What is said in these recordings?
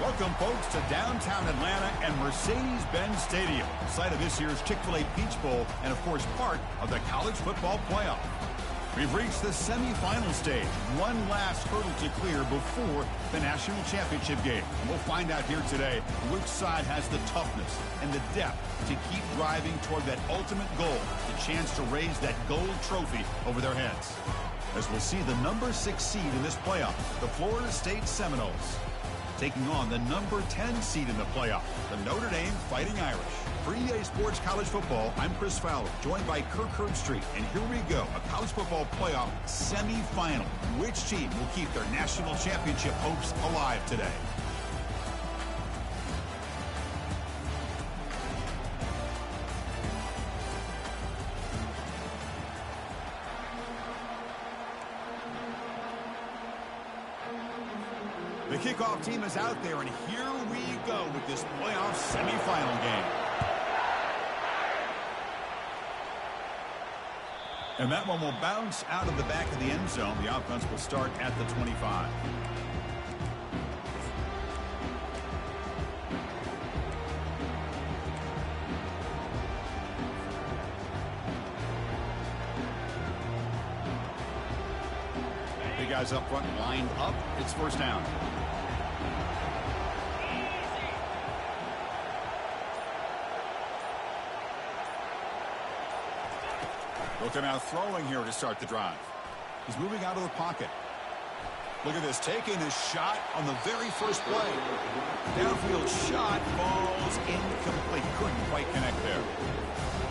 Welcome, folks, to downtown Atlanta and Mercedes-Benz Stadium, site of this year's Chick-fil-A Peach Bowl and, of course, part of the college football playoff. We've reached the semifinal stage, one last hurdle to clear before the national championship game. And we'll find out here today which side has the toughness and the depth to keep driving toward that ultimate goal, the chance to raise that gold trophy over their heads. As we'll see the number 6 seed in this playoff, the Florida State Seminoles, taking on the number 10 seed in the playoff, the Notre Dame Fighting Irish. For EA Sports College Football, I'm Chris Fowler, joined by Kirk Herbstreit, and here we go, a college football playoff semifinal. Which team will keep their national championship hopes alive today? The kickoff team is out there, and here we go with this playoff semifinal game. And that one will bounce out of the back of the end zone. The offense will start at the 25. Big guys up front lined up. It's first down. Looking out throwing here to start the drive. He's moving out of the pocket. Look at this, taking his shot on the very first play. Downfield shot falls incomplete. Couldn't quite connect there.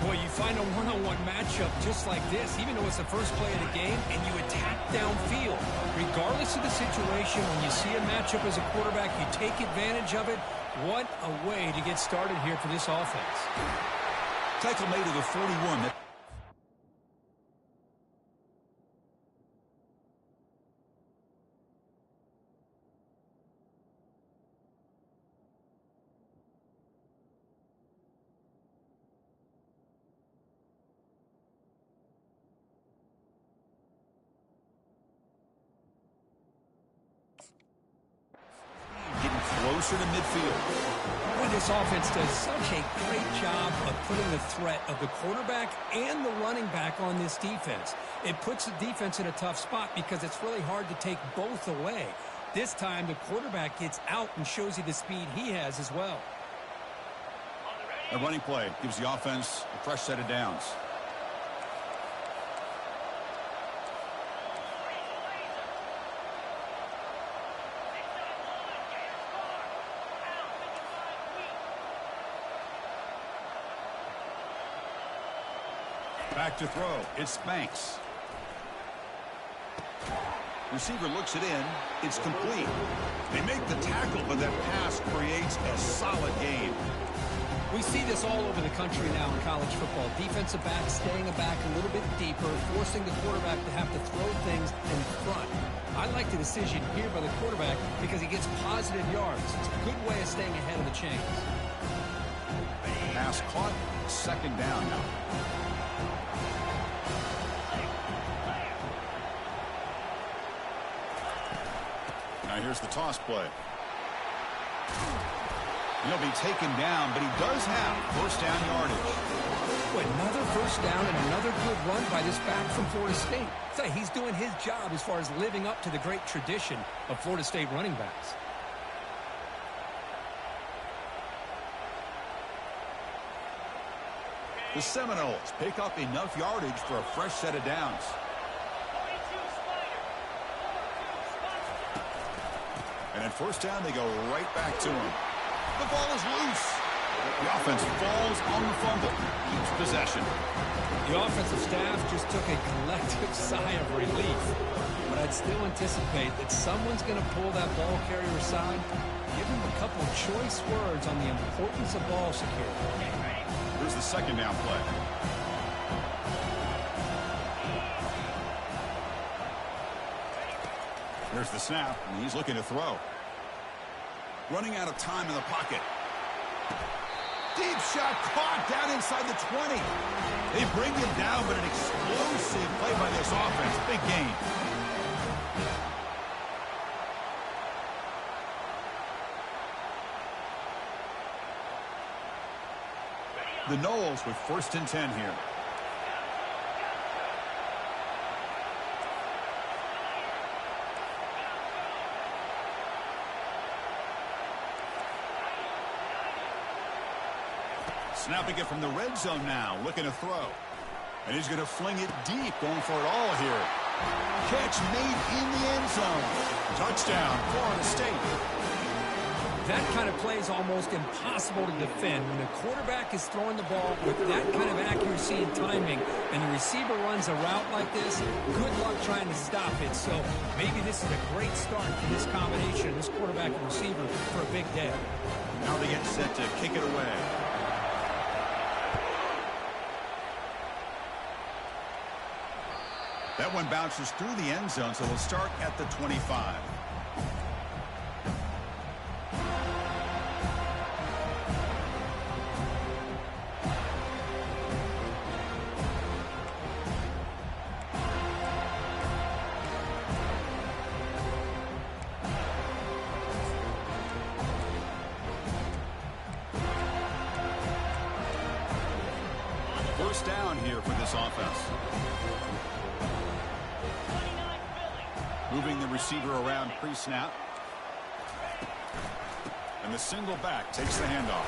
Boy, you find a one-on-one matchup just like this, even though it's the first play of the game, and you attack downfield. Regardless of the situation, when you see a matchup as a quarterback, you take advantage of it. What a way to get started here for this offense. Tackle made to the 41. Closer to midfield. Boy, this offense does such a great job of putting the threat of the quarterback and the running back on this defense. It puts the defense in a tough spot because it's really hard to take both away. This time, the quarterback gets out and shows you the speed he has as well. A running play gives the offense a fresh set of downs. Back to throw. It's Banks. Receiver looks it in. It's complete. They make the tackle, but that pass creates a solid gain. We see this all over the country now in college football. Defensive backs staying back a little bit deeper, forcing the quarterback to have to throw things in front. I like the decision here by the quarterback because he gets positive yards. It's a good way of staying ahead of the chains. Pass caught. Second down now. Now here's the toss play. He'll be taken down, but he does have first down yardage. Another first down and another good run by this back from Florida State. So he's doing his job as far as living up to the great tradition of Florida State running backs. The Seminoles pick up enough yardage for a fresh set of downs. And at first down, they go right back to him. The ball is loose. The offense falls on the fumble. Keeps possession. The offensive staff just took a collective sigh of relief. But I'd still anticipate that someone's going to pull that ball carrier aside, give him a couple choice words on the importance of ball security. Here's the second down play. Here's the snap, and he's looking to throw. Running out of time in the pocket. Deep shot caught down inside the 20. They bring him down, but an explosive play by this offense. Big gain. The Knowles with 1st and 10 here. Snapping it from the red zone now, looking to throw. And he's going to fling it deep, going for it all here. Catch made in the end zone. Touchdown, Florida State. That kind of play is almost impossible to defend. When the quarterback is throwing the ball with that kind of accuracy and timing, and the receiver runs a route like this, good luck trying to stop it. So maybe this is a great start for this combination, this quarterback and receiver, for a big day. Now they get set to kick it away. That one bounces through the end zone, so they'll start at the 25. First down here for this offense. Moving the receiver around pre-snap. And the single back takes the handoff.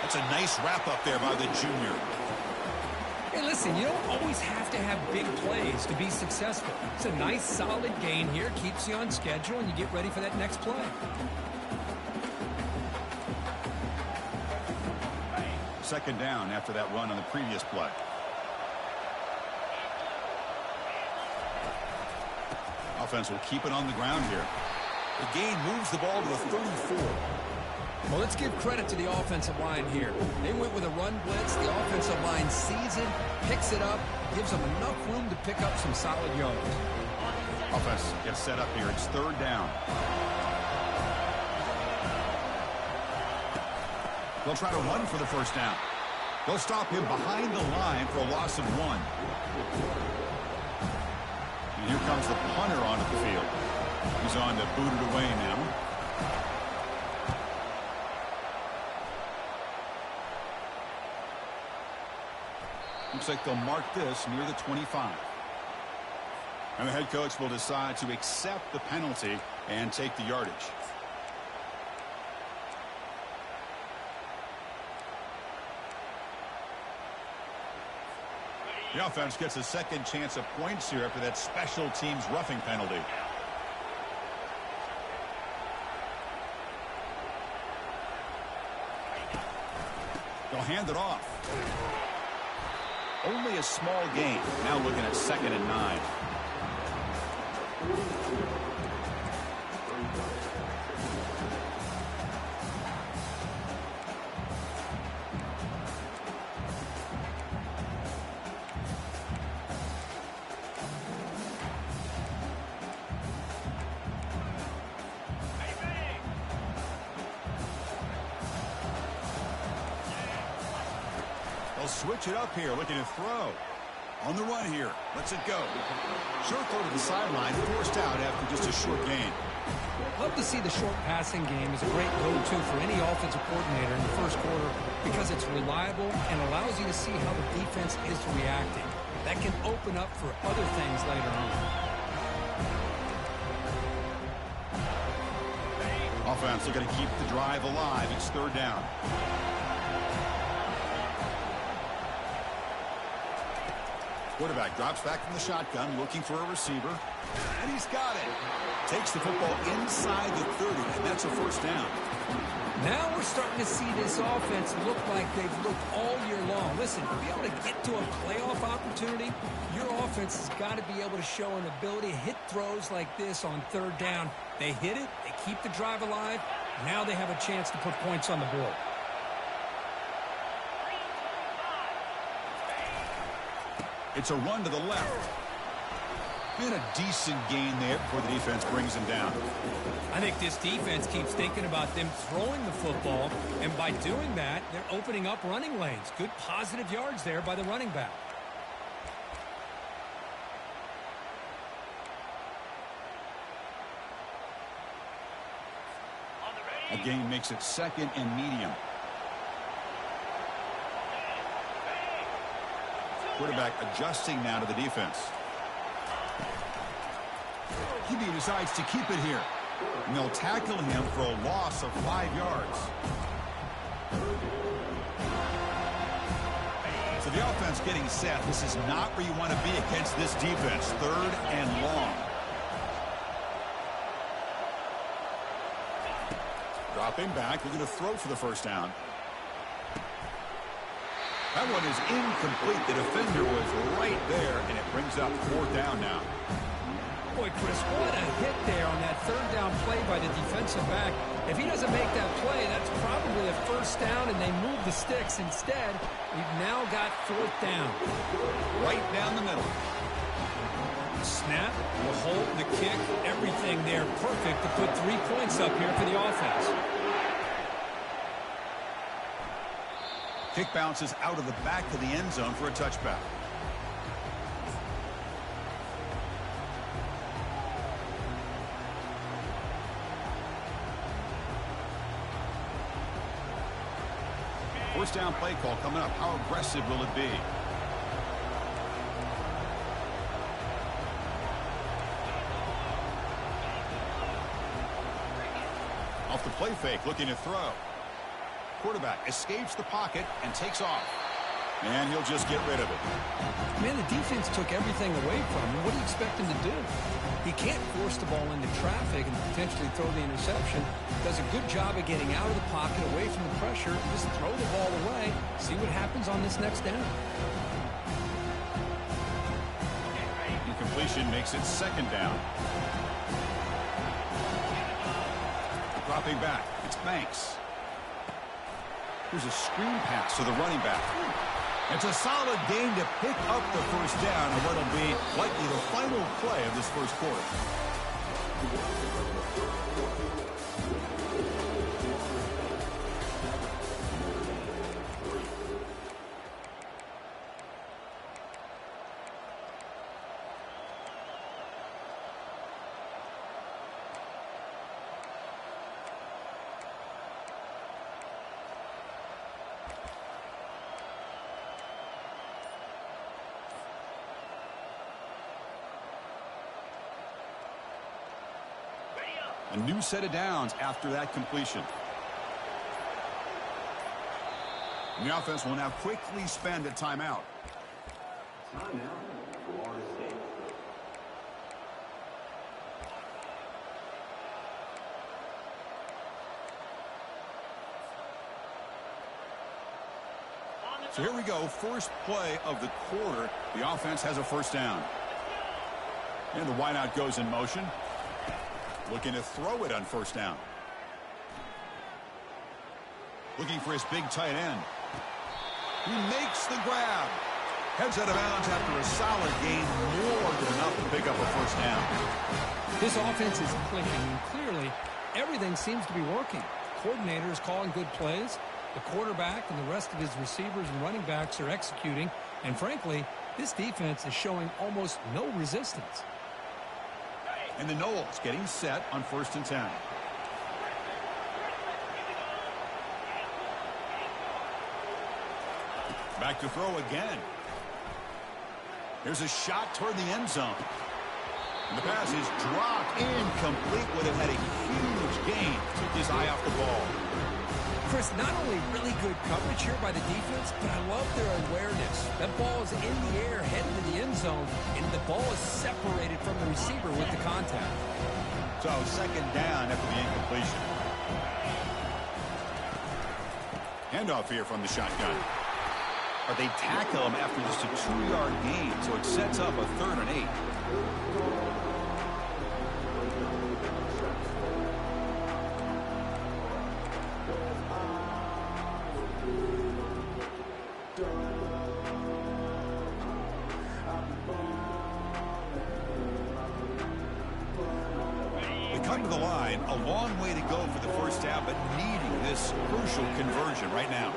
That's a nice wrap up there by the junior. Hey, listen, you don't always have to have big plays to be successful. It's a nice, solid gain here. Keeps you on schedule, and you get ready for that next play. Second down after that run on the previous play. Offense will keep it on the ground here. The gain moves the ball to the 34. Well, let's give credit to the offensive line here. They went with a run blitz. The offensive line sees it, picks it up, gives them enough room to pick up some solid yards. Offense gets set up here. It's 3rd down. They'll try to run for the 1st down. They'll stop him behind the line for a loss of 1. And here comes the punter onto the field. He's on to boot it away now. Looks like they'll mark this near the 25. And the head coach will decide to accept the penalty and take the yardage. The offense gets a second chance at points here after that special teams roughing penalty. They'll hand it off. Only a small gain. Now looking at 2nd and 9. Switch it up here, looking to throw. On the run here. Lets it go. Short throw to the sideline, forced out after just a short gain. Love to see the short passing game as a great go-to for any offensive coordinator in the first quarter because it's reliable and allows you to see how the defense is reacting. That can open up for other things later on. Offense looking to keep the drive alive. It's 3rd down. Quarterback drops back from the shotgun, looking for a receiver. And he's got it. Takes the football inside the 30, and that's a 1st down. Now we're starting to see this offense look like they've looked all year long. Listen, to be able to get to a playoff opportunity, your offense has got to be able to show an ability to hit throws like this on 3rd down. They hit it, they keep the drive alive. Now they have a chance to put points on the board. It's a run to the left. And a decent gain there before the defense brings him down. I think this defense keeps thinking about them throwing the football, and by doing that, they're opening up running lanes. Good positive yards there by the running back. A gain makes it 2nd and medium. Quarterback adjusting now to the defense. QB decides to keep it here. And they'll tackle him for a loss of 5 yards. So the offense getting set. This is not where you want to be against this defense. 3rd and long. Dropping back. They're going to throw for the first down. That one is incomplete. The defender was right there, and it brings up 4th down now. Boy, Chris, what a hit there on that 3rd down play by the defensive back. If he doesn't make that play, that's probably a first down, and they move the sticks. Instead, we've now got 4th down. Right down the middle. Snap, the hold, the kick, everything there perfect to put 3 points up here for the offense. Kick bounces out of the back of the end zone for a touchback. First down play call coming up. How aggressive will it be? Off the play fake, looking to throw. Quarterback escapes the pocket and takes off. And he'll just get rid of it. Man, the defense took everything away from him. What do you expect him to do? He can't force the ball into traffic and potentially throw the interception. Does a good job of getting out of the pocket, away from the pressure, and just throw the ball away. See what happens on this next down. Incompletion makes it 2nd down. Dropping back, it's Banks. Here's a screen pass to the running back. It's a solid gain to pick up the first down on what will be likely the final play of this first quarter. A new set of downs after that completion. And the offense will now quickly spend a timeout. So here we go. First play of the quarter. The offense has a first down. And the wideout goes in motion. Looking to throw it on first down. Looking for his big tight end. He makes the grab. Heads out of bounds after a solid gain. More than enough to pick up a first down. This offense is clicking, and clearly everything seems to be working. The coordinator is calling good plays. The quarterback and the rest of his receivers and running backs are executing. And frankly, this defense is showing almost no resistance. And the Knowles getting set on 1st and 10. Back to throw again. Here's a shot toward the end zone. And the pass is dropped. Incomplete. Would have had a huge gain. Took his eye off the ball. Chris, not only really good coverage here by the defense, but I love their awareness. That ball is in the air, headed to the end zone, and the ball is separated from the receiver with the contact. So 2nd down after the incompletion. Handoff here from the shotgun. But they tackle him after just a 2-yard gain, so it sets up a 3rd and 8. Come to the line, a long way to go for the first down, but needing this crucial conversion right now.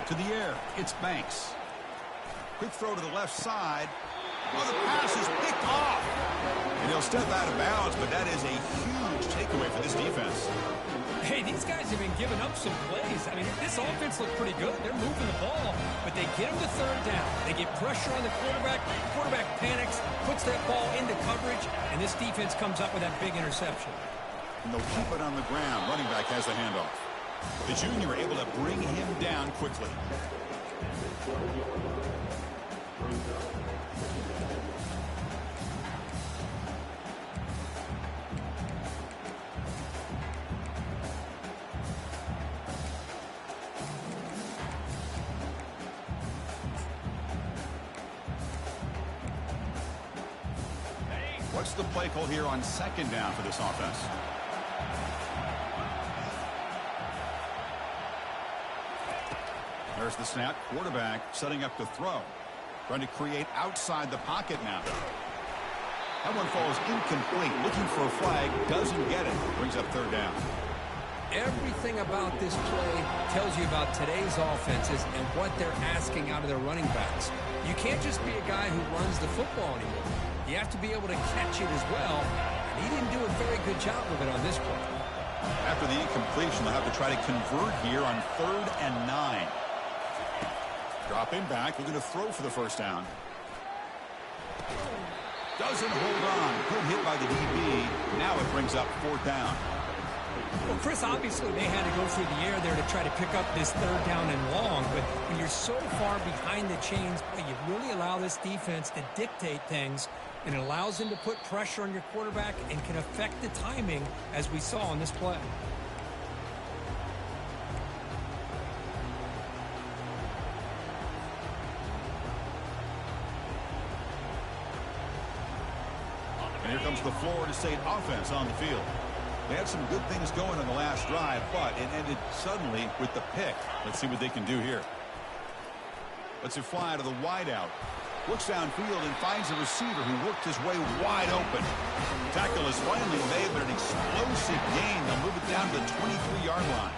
To the air, it's Banks. Quick throw to the left side. Oh, the pass is picked off. And he'll step out of bounds, but that is a huge takeaway for this defense. Hey, these guys have been giving up some plays. I mean, this offense looked pretty good. They're moving the ball, but they get him to third down. They get pressure on the quarterback. Quarterback panics, puts that ball into coverage, and this defense comes up with that big interception. And they'll keep it on the ground. Running back has the handoff. The junior able to bring him down quickly. What's the play call here on second down for this offense? There's the snap. Quarterback setting up to throw. Trying to create outside the pocket now. That one falls incomplete. Looking for a flag. Doesn't get it. Brings up third down. Everything about this play tells you about today's offenses and what they're asking out of their running backs. You can't just be a guy who runs the football anymore. You have to be able to catch it as well. And he didn't do a very good job of it on this play. After the incompletion, they'll have to try to convert here on 3rd and 9. Drop in back. Looking to throw for the first down. Doesn't hold on. Good hit by the DB. Now it brings up 4th down. Well, Chris, obviously they had to go through the air there to try to pick up this 3rd down and long. But when you're so far behind the chains, you really allow this defense to dictate things. And it allows them to put pressure on your quarterback and can affect the timing, as we saw on this play. And here comes the Florida State offense on the field. They had some good things going on the last drive, but it ended suddenly with the pick. Let's see what they can do here. Let's it fly to the wideout. Looks downfield and finds a receiver who worked his way wide open. Tackle is finally made, but an explosive gain. They'll move it down to the 23-yard line.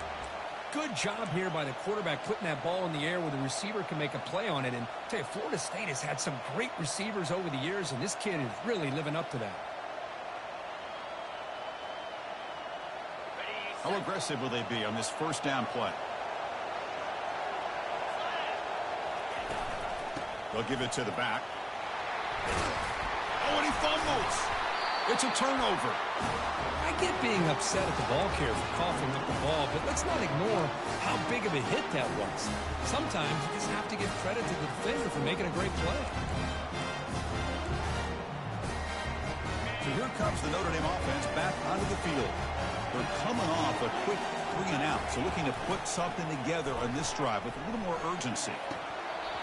Good job here by the quarterback putting that ball in the air where the receiver can make a play on it. And I tell you, Florida State has had some great receivers over the years, and this kid is really living up to that. How aggressive will they be on this first down play? They'll give it to the back. Oh, and he fumbles. It's a turnover. I get being upset at the ball carrier for coughing up the ball, but let's not ignore how big of a hit that was. Sometimes you just have to give credit to the defender for making a great play. So here comes the Notre Dame offense back onto the field. They're coming off a quick 3 and out, so looking to put something together on this drive with a little more urgency.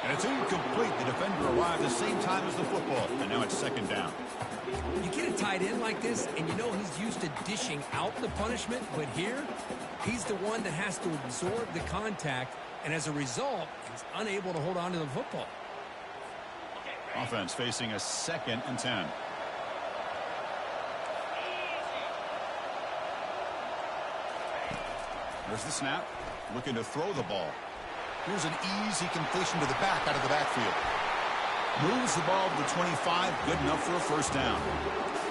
And it's incomplete. The defender arrived at the same time as the football, and now it's 2nd down. You get a tight end like this, and you know he's used to dishing out the punishment, but here, he's the one that has to absorb the contact, and as a result, he's unable to hold on to the football. Offense facing a 2nd and 10. There's the snap. Looking to throw the ball. Here's an easy completion to the back out of the backfield. Moves the ball to the 25. Good enough for a first down.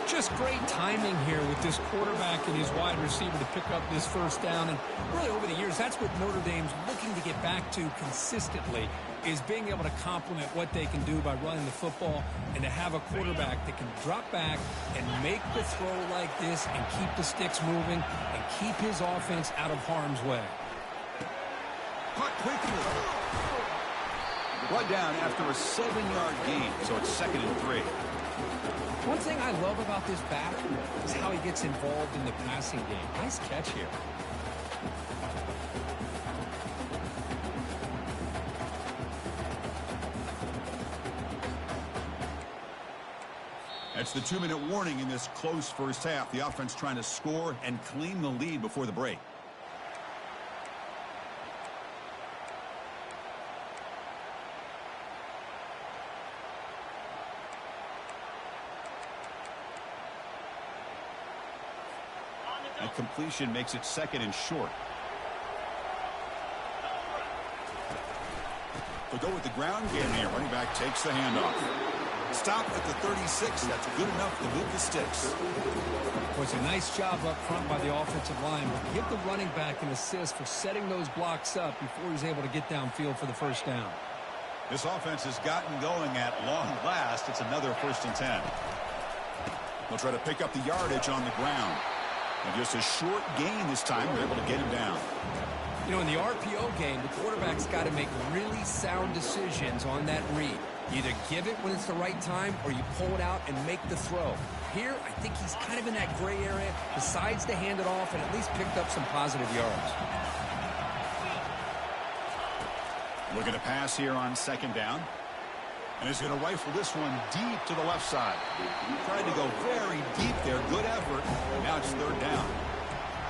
Just great timing here with this quarterback and his wide receiver to pick up this first down. And really over the years, that's what Notre Dame's looking to get back to consistently, is being able to complement what they can do by running the football and to have a quarterback that can drop back and make the throw like this and keep the sticks moving and keep his offense out of harm's way. Caught quickly. Brought down after a 7-yard gain, so it's 2nd and 3. One thing I love about this back is how he gets involved in the passing game. Nice catch here. That's the 2-minute warning in this close first half. The offense trying to score and claim the lead before the break. And completion makes it 2nd and short. They'll go with the ground game here. Running back takes the handoff. Stop at the 36. That's good enough to move the sticks. Well, it's a nice job up front by the offensive line, but give the running back an assist for setting those blocks up before he's able to get downfield for the first down. This offense has gotten going at long last. It's another 1st and 10. They'll try to pick up the yardage on the ground. And just a short gain this time. They're able to get him down. You know, in the RPO game, the quarterback's got to make really sound decisions on that read. You either give it when it's the right time or you pull it out and make the throw. Here, I think he's kind of in that gray area, decides to hand it off and at least picked up some positive yards. Looking to pass here on 2nd down. And he's going to rifle this one deep to the left side. Tried to go very deep there. Good effort. Now it's 3rd down.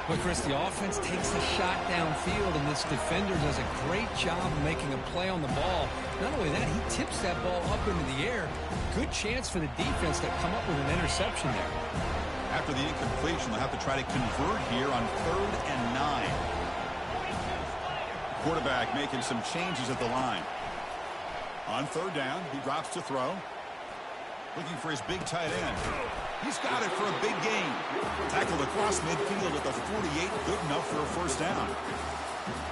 But, Chris, the offense takes a shot downfield, and this defender does a great job of making a play on the ball. Not only that, he tips that ball up into the air. Good chance for the defense to come up with an interception there. After the incompletion, they'll have to try to convert here on 3rd and 9. Quarterback making some changes at the line. On 3rd down, he drops to throw. Looking for his big tight end. He's got it for a big gain. Tackled across midfield at the 48. Good enough for a 1st down.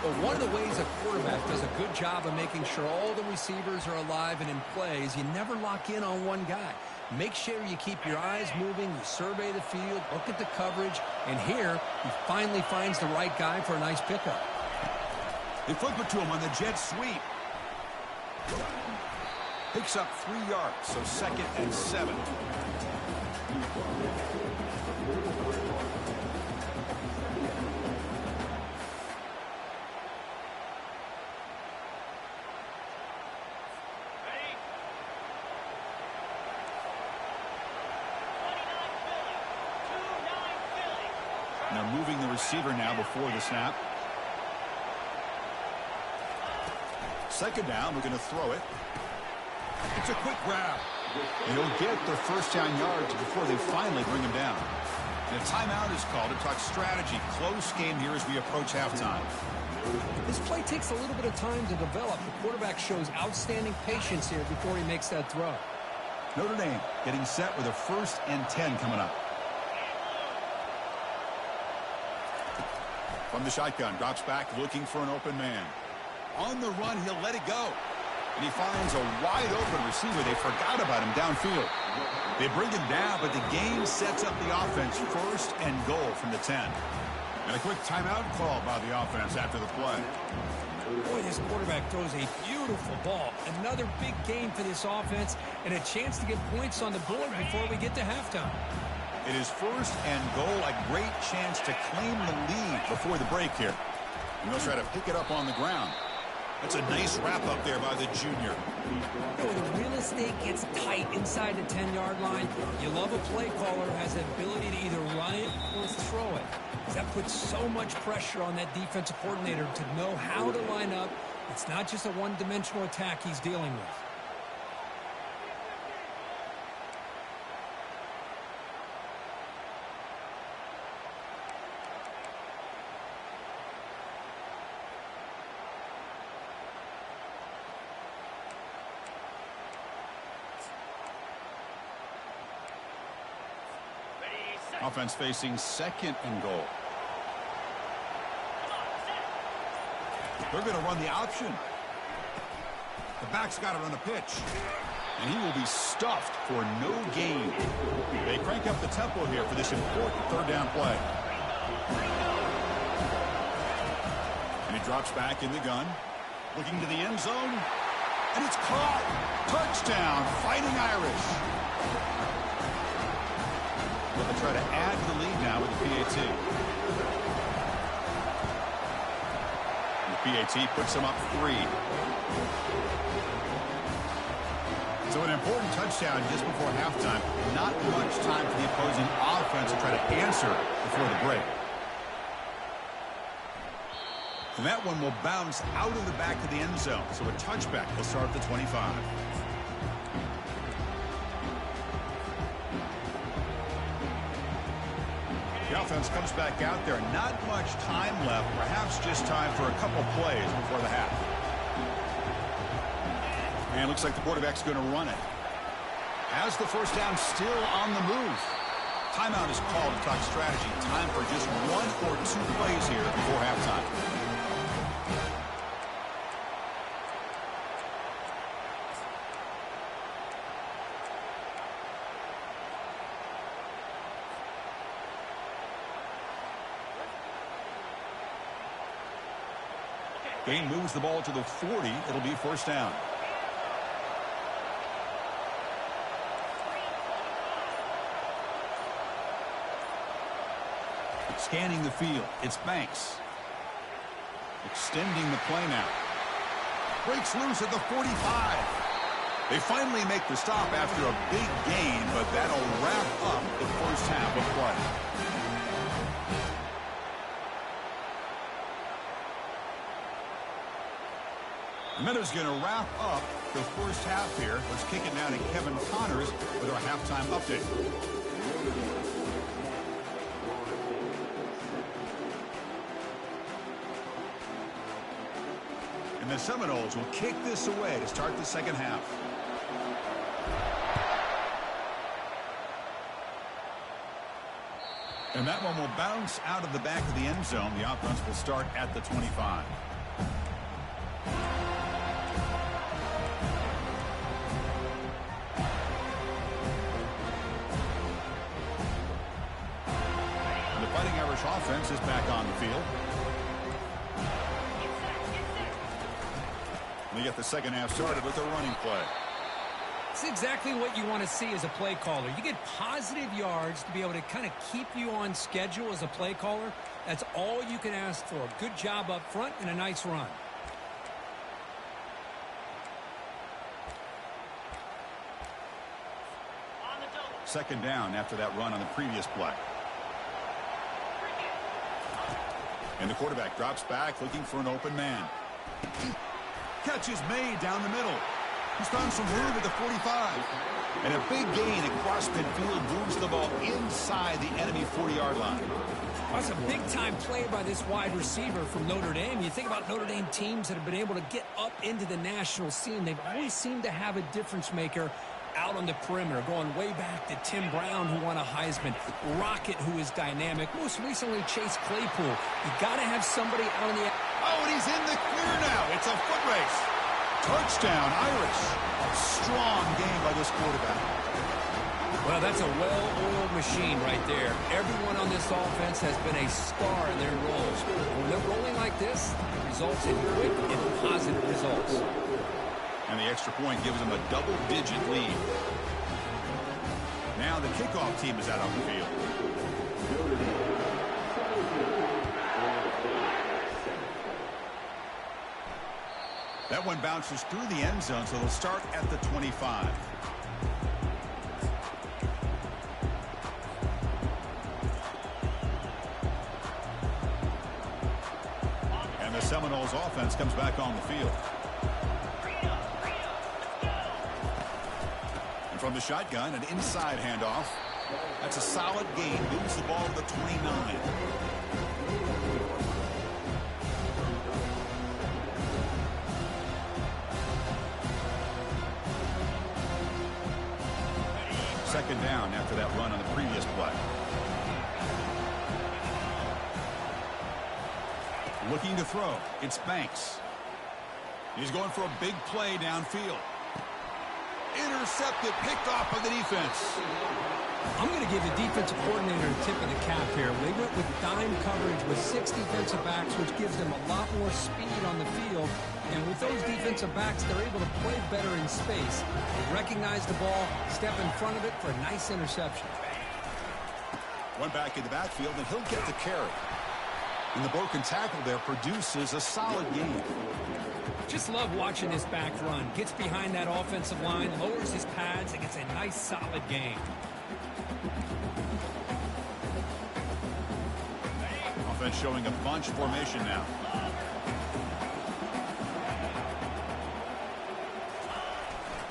Well, one of the ways a quarterback does a good job of making sure all the receivers are alive and in play is you never lock in on one guy. Make sure you keep your eyes moving, you survey the field, look at the coverage, and here he finally finds the right guy for a nice pickup. They flip it to him on the jet sweep. Picks up 3 yards, so 2nd and 7. They're moving the receiver now before the snap. 2nd down, we're going to throw it. It's a quick grab. And he'll get their 1st down yards before they finally bring him down. And a timeout is called to talk strategy. Close game here as we approach halftime. This play takes a little bit of time to develop. The quarterback shows outstanding patience here before he makes that throw. Notre Dame getting set with a 1st and 10 coming up. From the shotgun, drops back looking for an open man. On the run, he'll let it go. And he finds a wide-open receiver. They forgot about him downfield. They bring him down, but the game sets up the offense 1st and goal from the 10. And a quick timeout call by the offense after the play. Boy, this quarterback throws a beautiful ball. Another big game for this offense and a chance to get points on the board before we get to halftime. It is 1st and goal, a great chance to claim the lead before the break here. And they'll try to pick it up on the ground. That's a nice wrap-up there by the junior. You know, the real estate gets tight inside the 10-yard line. You love a play caller who has the ability to either run it or throw it. That puts so much pressure on that defensive coordinator to know how to line up. It's not just a one-dimensional attack he's dealing with. Offense facing 2nd and goal. They're going to run the option. The back's got it on the pitch. And he will be stuffed for no gain. They crank up the tempo here for this important 3rd down play. And he drops back in the gun. Looking to the end zone. And it's caught. Touchdown, Fighting Irish. They'll try to add to the lead now with the PAT. And the PAT puts them up 3. So an important touchdown just before halftime. Not much time for the opposing offense to try to answer before the break. And that one will bounce out of the back of the end zone. So a touchback will start at the 25. The offense comes back out there. Not much time left. Perhaps just time for a couple plays before the half. And looks like the quarterback's going to run it. Has the first down, still on the move. Timeout is called to talk strategy. Time for just 1 or 2 plays here before halftime. Gain moves the ball to the 40. It'll be first down. Scanning the field. It's Banks. Extending the play now. Breaks loose at the 45. They finally make the stop after a big gain, but that'll wrap up the first half of play. And that is going to wrap up the first half here. Let's kick it now to Kevin Connors with our halftime update. And the Seminoles will kick this away to start the second half. And that one will bounce out of the back of the end zone. The offense will start at the 25. Offense is back on the field. We get the second half started with a running play. It's exactly what you want to see as a play caller. You get positive yards to be able to kind of keep you on schedule as a play caller. That's all you can ask for. Good job up front and a nice run. Second down after that run on the previous play. And the quarterback drops back looking for an open man. Catch is made down the middle. He's found some room at the 45. And a big gain across midfield moves the ball inside the enemy 40-yard line. That's a big-time play by this wide receiver from Notre Dame. You think about Notre Dame teams that have been able to get up into the national scene. They've always seemed to have a difference maker out on the perimeter, going way back to Tim Brown, who won a Heisman, Rocket, who is dynamic, most recently Chase Claypool. You got to have somebody out on the... Oh, and he's in the clear now. It's a foot race. Touchdown, Irish. Strong game by this quarterback. Well, that's a well-oiled machine right there. Everyone on this offense has been a star in their roles. When they're rolling like this, it results in quick and positive results. And the extra point gives them a double-digit lead. Now the kickoff team is out on the field. That one bounces through the end zone, so they'll start at the 25. And the Seminoles offense comes back on the field. From the shotgun, an inside handoff. That's a solid gain. Moves the ball to the 29. Second down after that run on the previous play. Looking to throw. It's Banks. He's going for a big play downfield. Intercepted, picked off by the defense. I'm going to give the defensive coordinator a tip of the cap here. They went with dime coverage with 6 defensive backs, which gives them a lot more speed on the field. And with those defensive backs, they're able to play better in space. They recognize the ball, step in front of it for a nice interception. One back in the backfield, and he'll get the carry. And the broken tackle there produces a solid gain. Just love watching this back run. Gets behind that offensive line, lowers his pads, and gets a nice, solid gain. Offense showing a bunch formation now.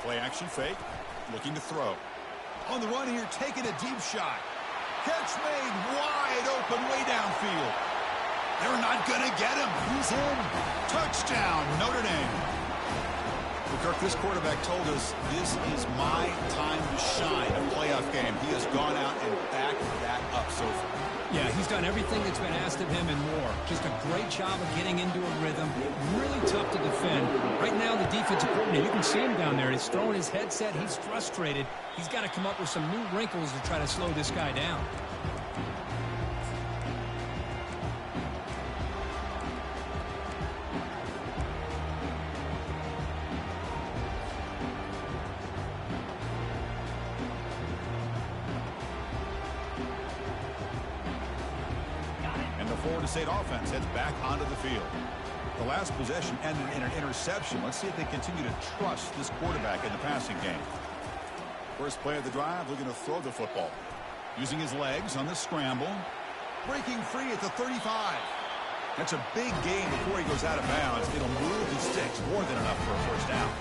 Play action fake. Looking to throw. On the run here, taking a deep shot. Catch made wide open way downfield. They're not going to get him. He's in. Touchdown, Notre Dame. Well, Kirk, this quarterback told us this is my time to shine, a playoff game. He has gone out and backed that up so far. Yeah, he's done everything that's been asked of him and more. Just a great job of getting into a rhythm. Really tough to defend. Right now, the defensive coordinator, you can see him down there. He's throwing his headset. He's frustrated. He's got to come up with some new wrinkles to try to slow this guy down. Florida State offense heads back onto the field. The last possession ended in an interception. Let's see if they continue to trust this quarterback in the passing game. First play of the drive, looking to throw the football. Using his legs on the scramble. Breaking free at the 35. That's a big gain before he goes out of bounds. It'll move the sticks, more than enough for a first down.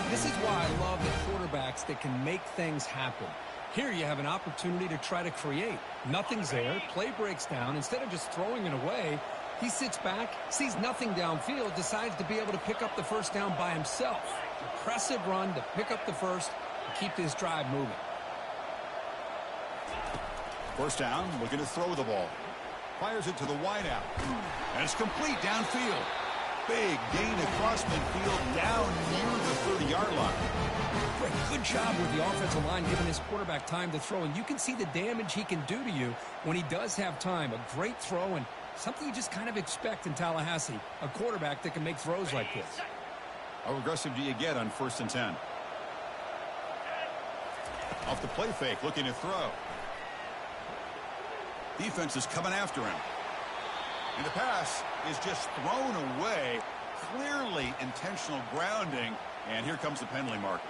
This is why I love the quarterbacks that can make things happen. Here you have an opportunity to try to create. Nothing's there. Play breaks down. Instead of just throwing it away, he sits back, sees nothing downfield, decides to be able to pick up the first down by himself. Impressive run to pick up the first and keep this drive moving. First down, looking to throw the ball. Fires it to the wideout. And it's complete downfield. Big gain across midfield down near the 30-yard line. Good job with the offensive line giving his quarterback time to throw, and you can see the damage he can do to you when he does have time. A great throw and something you just kind of expect in Tallahassee, a quarterback that can make throws like this. How aggressive do you get on 1st and 10? Off the play fake, looking to throw. Defense is coming after him. And the pass is just thrown away. Clearly intentional grounding. And here comes the penalty marker.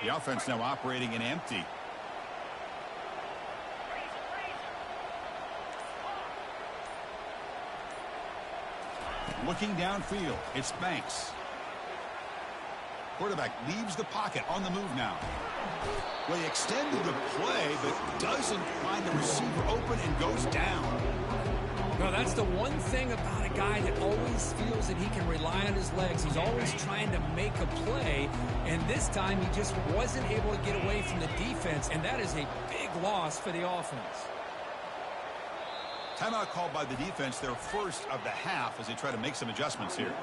The offense now operating in empty. Looking downfield, it's Banks. Quarterback leaves the pocket on the move now. Well, he extended the play, but doesn't find the receiver open and goes down. No, that's the one thing about a guy that always feels that he can rely on his legs. He's always trying to make a play, and this time he just wasn't able to get away from the defense, and that is a big loss for the offense. Timeout called by the defense, their first of the half, as they try to make some adjustments here.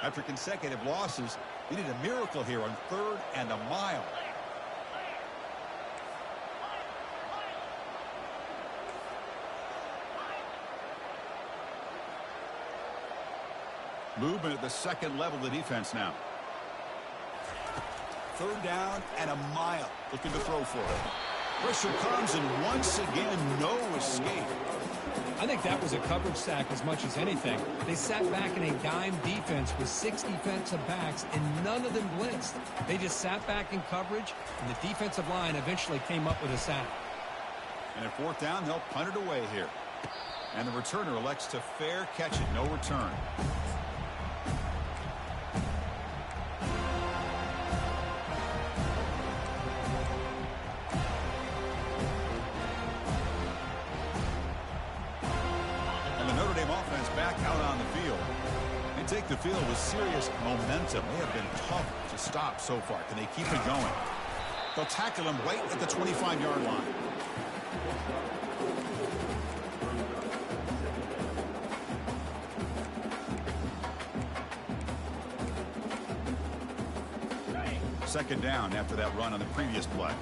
After consecutive losses, they need a miracle here on 3rd and a mile. Movement at the second level of the defense now. 3rd down and a mile. Looking to throw for it. Pressure comes, and once again, no escape. I think that was a coverage sack as much as anything. They sat back in a dime defense with 6 defensive backs, and none of them blitzed. They just sat back in coverage, and the defensive line eventually came up with a sack. And at 4th down, they'll punt it away here. And the returner elects to fair catch it. No return. Back out on the field. They take the field with serious momentum. They have been tough to stop so far. Can they keep it going? They'll tackle him right at the 25-yard line. Second down after that run on the previous play.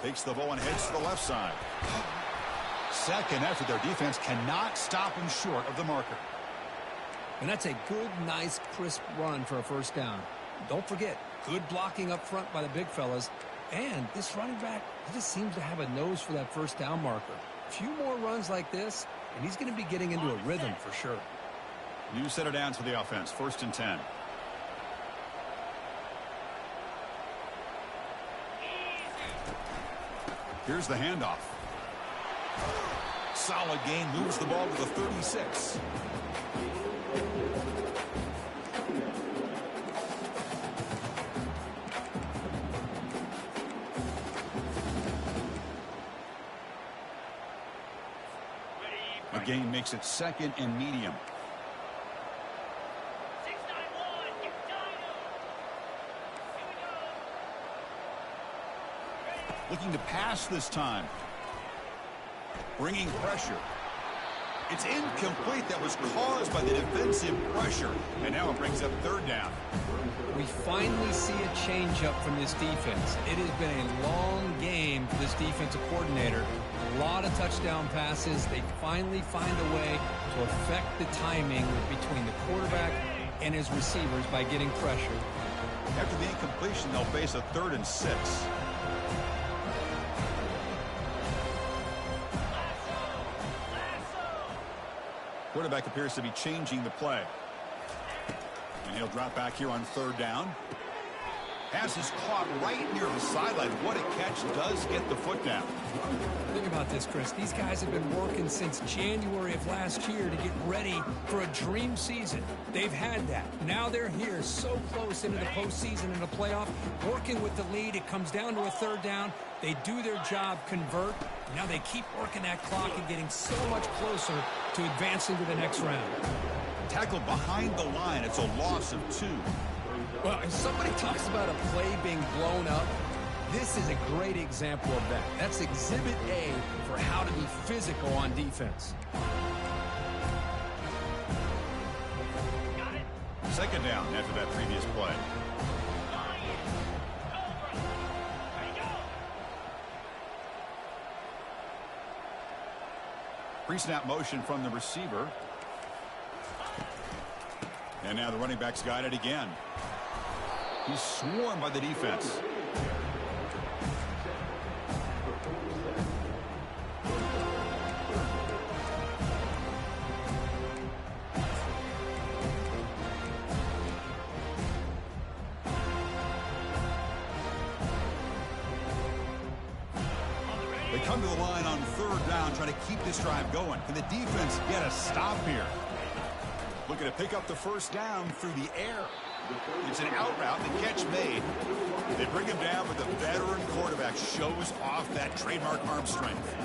Takes the ball and heads to the left side. Second effort. Their defense cannot stop him short of the marker. And that's a good, nice, crisp run for a first down. Don't forget, good blocking up front by the big fellas. And this running back, he just seems to have a nose for that first down marker. A few more runs like this, and he's going to be getting into a rhythm for sure. New center down to the offense. 1st and 10. Here's the handoff. Solid gain, moves the ball to the 36. The gain makes it second and medium. Looking to pass this time. Bringing pressure. It's incomplete. That was caused by the defensive pressure. And now it brings up third down. We finally see a changeup from this defense. It has been a long game for this defensive coordinator. A lot of touchdown passes. They finally find a way to affect the timing between the quarterback and his receivers by getting pressure. After the incompletion, they'll face a 3rd and 6. Quarterback appears to be changing the play. And he'll drop back here on 3rd down. Pass is caught right near the sideline. What a catch. Does get the foot down. Think about this, Chris. These guys have been working since January of last year to get ready for a dream season. They've had that. Now they're here so close into the postseason and the playoff, working with the lead. It comes down to a 3rd down. They do their job, convert. Now they keep working that clock and getting so much closer to advancing to the next round. Tackled behind the line. It's a loss of 2. Well, if somebody talks about a play being blown up, this is a great example of that. That's exhibit A for how to be physical on defense. Second down after that previous play. Pre-snap motion from the receiver. And now the running back's got it again. He's swarmed by the defense. They come to the line on 3rd down, trying to keep this drive going. Can the defense get a stop here? Looking to pick up the 1st down through the air. It's an out route. The catch made. They bring him down, but the veteran quarterback shows off that trademark arm strength.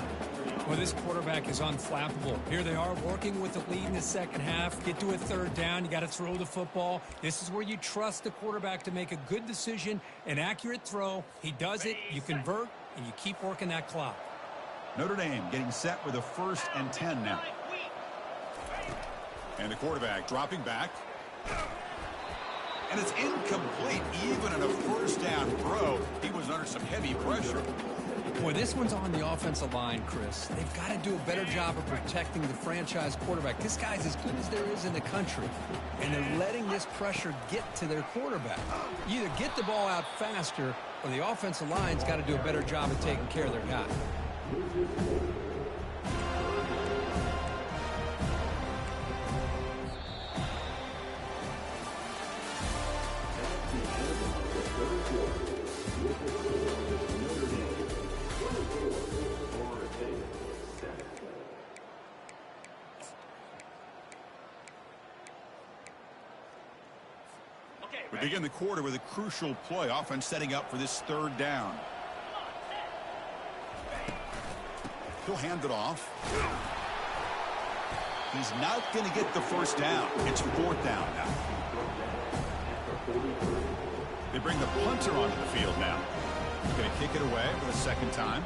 Well, this quarterback is unflappable. Here they are working with the lead in the second half. Get to a 3rd down. You got to throw the football. This is where you trust the quarterback to make a good decision, an accurate throw. He does it. You convert, and you keep working that clock. Notre Dame getting set with a 1st and 10 now. And the quarterback dropping back. And it's incomplete. Even in a 1st down throw, he was under some heavy pressure. Boy, this one's on the offensive line, Chris. They've got to do a better job of protecting the franchise quarterback. This guy's as good as there is in the country, and they're letting this pressure get to their quarterback. You either get the ball out faster, or the offensive line's got to do a better job of taking care of their guy. We begin the quarter with a crucial play. Offense setting up for this 3rd down. He'll hand it off. He's not going to get the 1st down. It's 4th down now. They bring the punter onto the field now. He's going to kick it away for the 2nd time.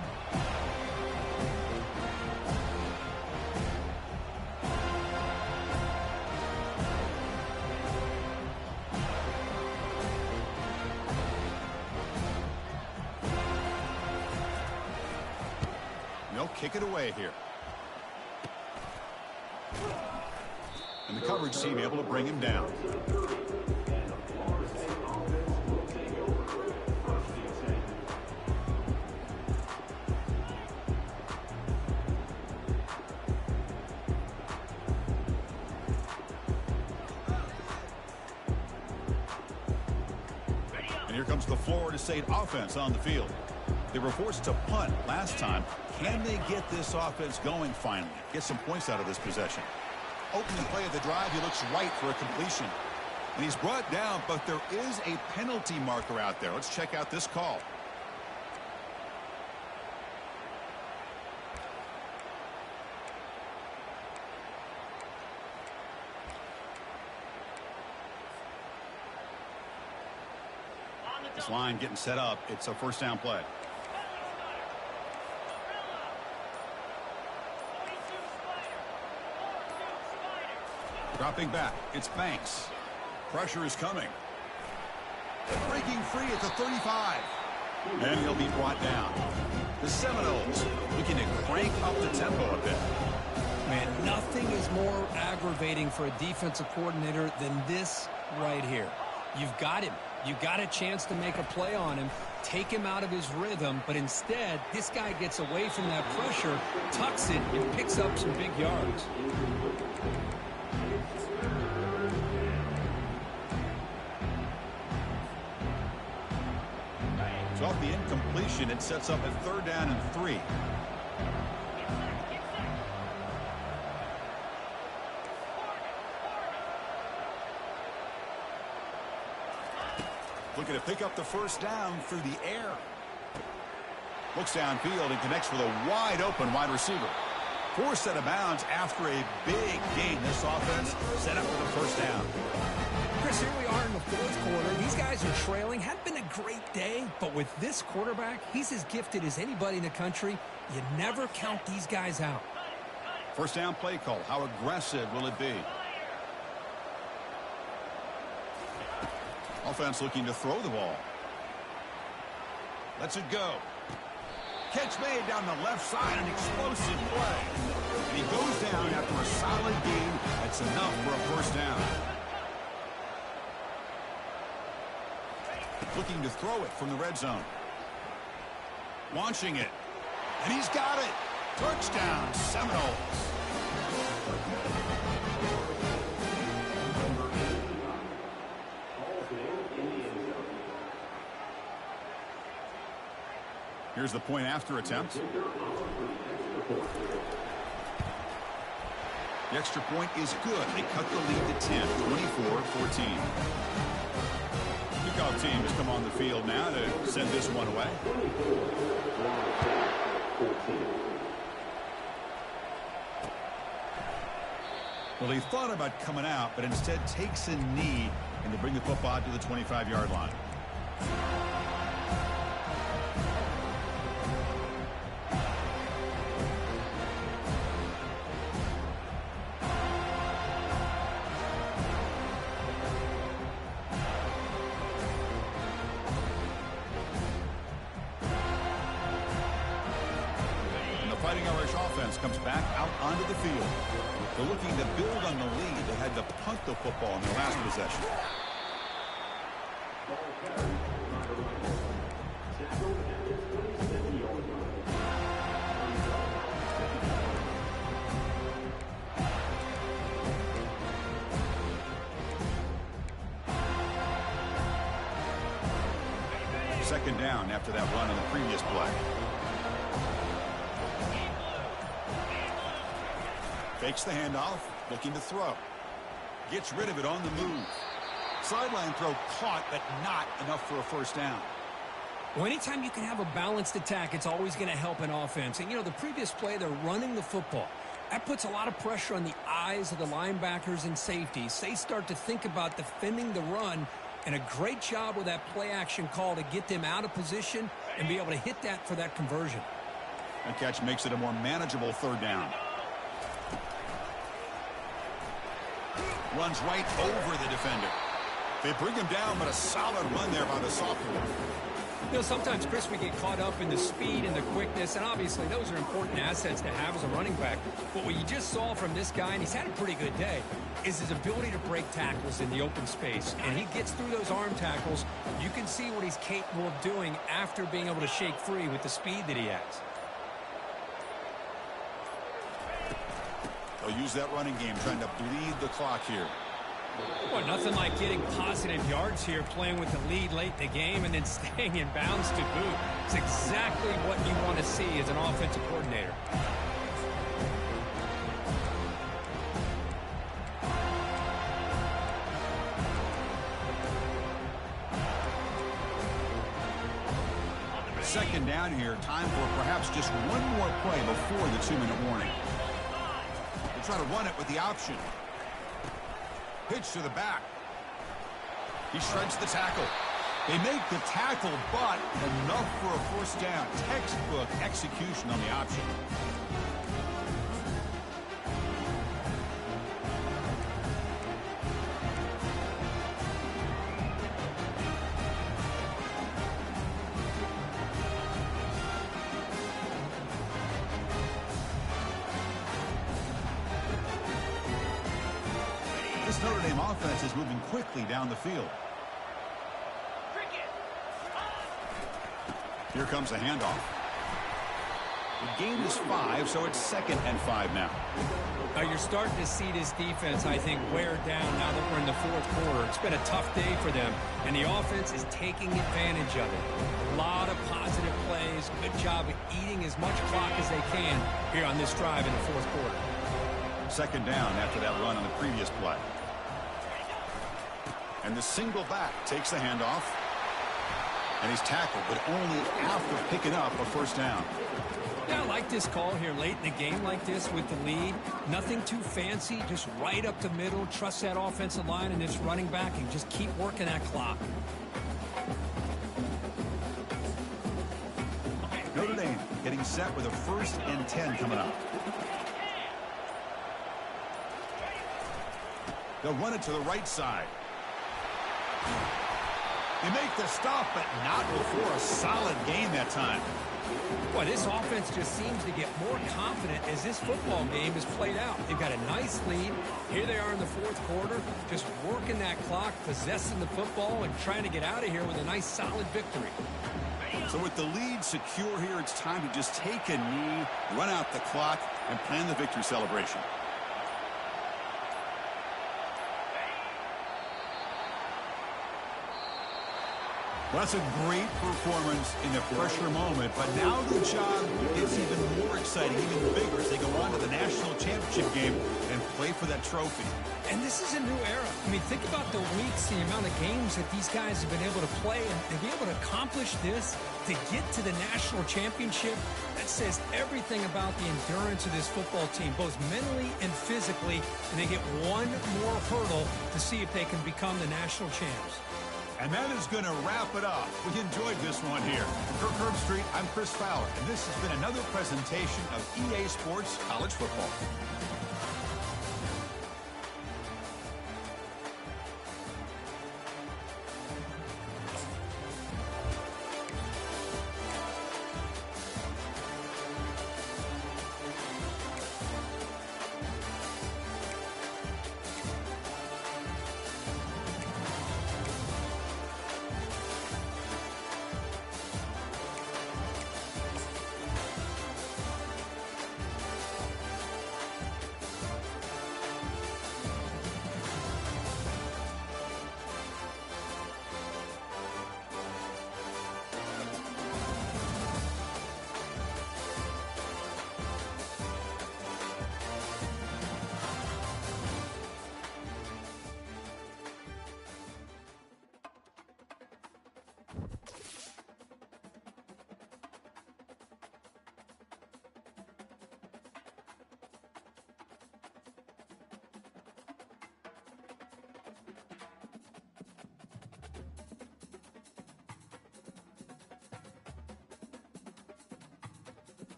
They'll kick it away here. And the coverage team able to bring him down. And here comes the Florida State offense on the field. They were forced to punt last time. Can they get this offense going finally? Get some points out of this possession. Opening play of the drive, he looks right for a completion. And he's brought down, but there is a penalty marker out there. Let's check out this call. This line getting set up. It's a first down play. Dropping back. It's Banks. Pressure is coming. Breaking free at the 35. And he'll be brought down. The Seminoles looking to crank up the tempo a bit. Man, nothing is more aggravating for a defensive coordinator than this right here. You've got him. You got a chance to make a play on him, take him out of his rhythm, but instead, this guy gets away from that pressure, tucks it, and picks up some big yards. So off the incompletion, it sets up a 3rd down and 3. Looking to pick up the first down through the air. Looks downfield and connects with a wide open wide receiver. Forced out of bounds after a big gain. This offense set up for the first down. Chris, here we are in the 4th quarter. These guys are trailing. Hadn't been a great day, but with this quarterback, he's as gifted as anybody in the country. You never count these guys out. First down play call. How aggressive will it be? Offense looking to throw the ball. Lets it go. Catch made down the left side, an explosive play. And he goes down after a solid gain. That's enough for a first down. Looking to throw it from the red zone. Launching it. And he's got it. Touchdown, Seminoles. Here's the point after attempt. The extra point is good. They cut the lead to 10, 24-14. Kickoff team has come on the field now to send this one away. Well, he thought about coming out, but instead takes a knee and to bring the football to the 25-yard line. Fighting Irish offense comes back out onto the field. They're looking to build on the lead. They had to punt the football in their last possession. Second down after that run in the previous play. Fakes the handoff, looking to throw. Gets rid of it on the move. Sideline throw caught, but not enough for a first down. Well, anytime you can have a balanced attack, it's always going to help an offense. And, you know, the previous play, they're running the football. That puts a lot of pressure on the eyes of the linebackers and safeties. They start to think about defending the run, and a great job with that play-action call to get them out of position and be able to hit that for that conversion. That catch makes it a more manageable 3rd down. Runs right over the defender. They bring him down, but a solid run there by the sophomore. You know, sometimes, Chris, we get caught up in the speed and the quickness, and obviously those are important assets to have as a running back. But what you just saw from this guy, and he's had a pretty good day, is his ability to break tackles in the open space. And he gets through those arm tackles. You can see what he's capable of doing after being able to shake free with the speed that he has. They'll use that running game, trying to bleed the clock here. Well, nothing like getting positive yards here, playing with the lead late in the game and then staying in bounds to boot. It's exactly what you want to see as an offensive coordinator. Second down here, time for perhaps just one more play before the 2-minute warning. They try to run it with the option. Pitch to the back. He shreds the tackle. They make the tackle, but enough for a first down. Textbook execution on the option. This Notre Dame offense is moving quickly down the field. Here comes a handoff. The gain is 5, so it's 2nd and 5 now. Now you're starting to see this defense, I think, wear down now that we're in the fourth quarter. It's been a tough day for them, and the offense is taking advantage of it. A lot of positive plays. Good job of eating as much clock as they can here on this drive in the fourth quarter. 2nd down after that run on the previous play. And the single back takes the handoff. And he's tackled, but only after picking up a first down. Yeah, I like this call here late in the game like this with the lead. Nothing too fancy, just right up the middle. Trust that offensive line and this running back and just keep working that clock. Notre Dame getting set with a 1st and 10 coming up. They'll run it to the right side. They make the stop, but not before a solid gain that time. Boy, this offense just seems to get more confident as this football game is played out. They've got a nice lead. Here they are in the fourth quarter, just working that clock, possessing the football, and trying to get out of here with a nice, solid victory. So with the lead secure here, it's time to just take a knee, run out the clock, and plan the victory celebration. Well, that's a great performance in the pressure moment, but now the job gets even more exciting, even bigger as they go on to the national championship game and play for that trophy. And this is a new era. I mean, think about the weeks, the amount of games that these guys have been able to play, and to be able to accomplish this, to get to the national championship, that says everything about the endurance of this football team, both mentally and physically, and they get one more hurdle to see if they can become the national champs. And that is going to wrap it up. We enjoyed this one here. For Kirk Herbstreit, I'm Chris Fowler, and this has been another presentation of EA Sports College Football.